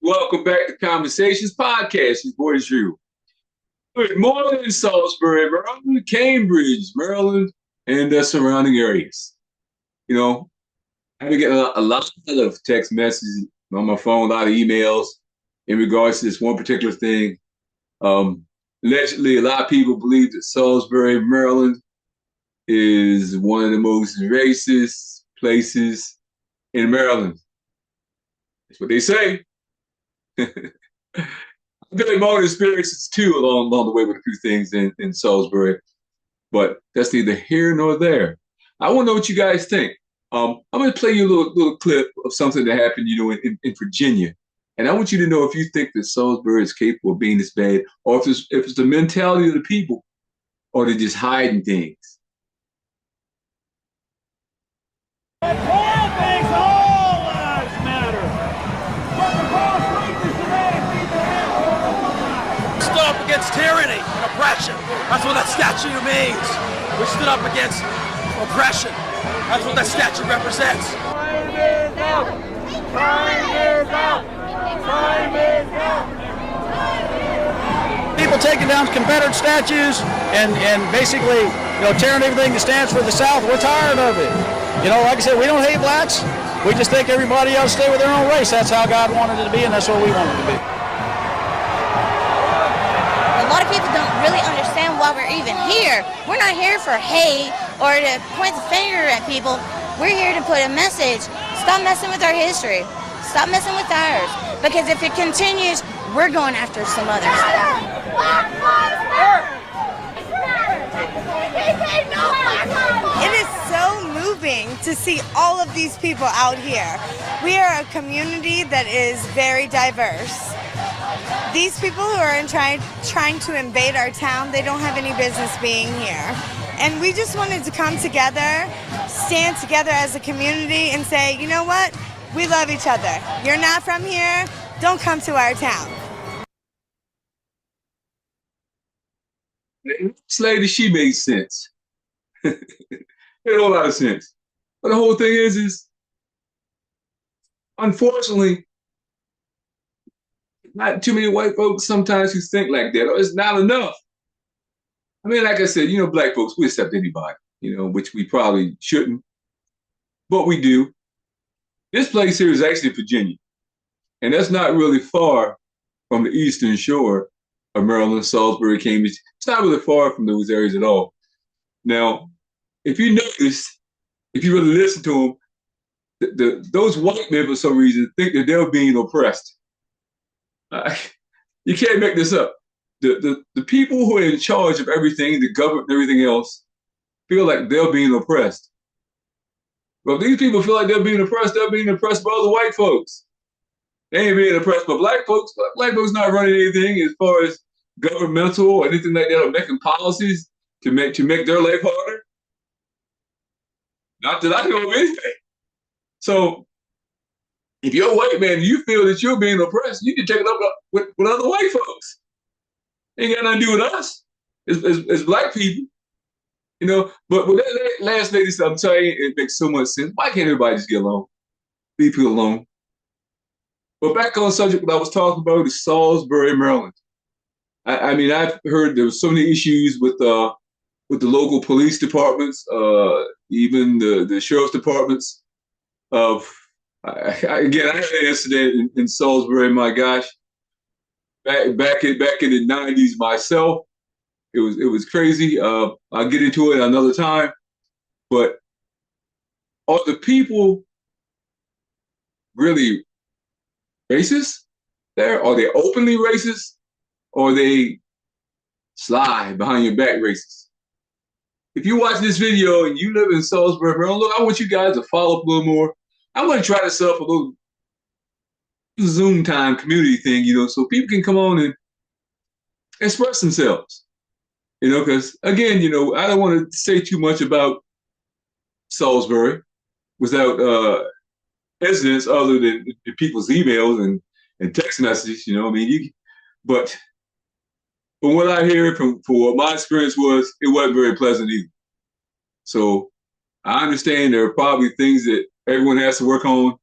Welcome back to Conversations Podcast. Your boy Drew. Good morning, Salisbury, Maryland, Cambridge, Maryland, and the surrounding areas. You know, I've been getting a lot of text messages on my phone, a lot of emails in regards to this one particular thing. Allegedly, a lot of people believe that Salisbury, Maryland, is one of the most racist places in Maryland. That's what they say. I've had my own experiences too along the way with a few things in Salisbury, but that's neither here nor there. I want to know what you guys think. I'm going to play you a little clip of something that happened, in Virginia, and I want you to know if you think that Salisbury is capable of being this bad, or if it's the mentality of the people, or they're just hiding things. Against tyranny and oppression. That's what that statue means. We stood up against oppression. That's what that statue represents. Time is up! Time is up! Time is up! People taking down Confederate statues and basically, tearing everything that stands for the South. We're tired of it. Like I said, we don't hate blacks. We just think everybody else stay with their own race. That's how God wanted it to be, and that's what we want it to be. A lot of people don't really understand why we're even here. We're not here for hate or to point the finger at people. We're here to put a message. Stop messing with our history. Stop messing with ours. Because if it continues, we're going after some other stuff. It is so moving to see all of these people out here. We are a community that is very diverse. These people who are trying to invade our town, they don't have any business being here. And we just wanted to come together, stand together as a community and say, you know what? We love each other. You're not from here, don't come to our town. This lady, she made sense. It made a whole lot of sense. But the whole thing is unfortunately, not too many white folks sometimes who think like that, or it's not enough. I mean, like I said, black folks, we accept anybody, which we probably shouldn't, but we do. This place here is actually Virginia, and that's not really far from the eastern shore of Maryland, Salisbury, Cambridge. It's not really far from those areas at all. Now, if you notice, if you really listen to them, those white men, for some reason, think that they're being oppressed. You can't make this up. The people who are in charge of everything, the government and everything else, feel like they're being oppressed. But if these people feel like they're being oppressed by other white folks. They ain't being oppressed by black folks. Black folks not running anything as far as governmental or anything like that, or making policies to make their life harder. Not that I know of anything. So if you're a white man and you feel that you're being oppressed, you can take it up with other white folks. Ain't got nothing to do with us as black people. But with that last lady said, I'm telling you, it makes so much sense. Why can't everybody just get along? Leave people alone. But back on the subject, what I was talking about is Salisbury, Maryland. I mean, I've heard there were so many issues with the local police departments, even the sheriff's departments. I had an incident in Salisbury. My gosh, back in the '90s myself, it was crazy. I'll get into it another time. But are the people really racist there? Are they openly racist? Or are they sly behind your back racist? If you watch this video and you live in Salisbury, Maryland, look, I want you guys to follow up a little more. I'm going to try to set up a little Zoom time community thing, so people can come on and express themselves. Because again, I don't want to say too much about Salisbury without evidence other than people's emails and text messages. But from what I hear, from what my experience was, it wasn't very pleasant either. So I understand there are probably things that everyone has to work on,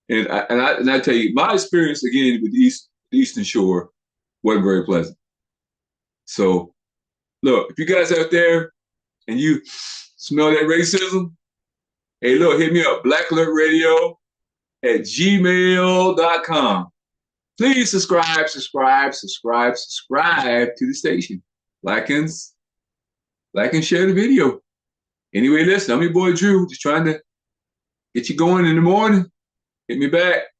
And I tell you, my experience again with the Eastern Shore wasn't very pleasant. So look, if you guys out there and you smell that racism, hey, look, hit me up, blackalertradio@gmail.com. Please subscribe to the station. Like and share the video. Anyway, listen, I'm your boy Drew, just trying to get you going in the morning. Hit me back.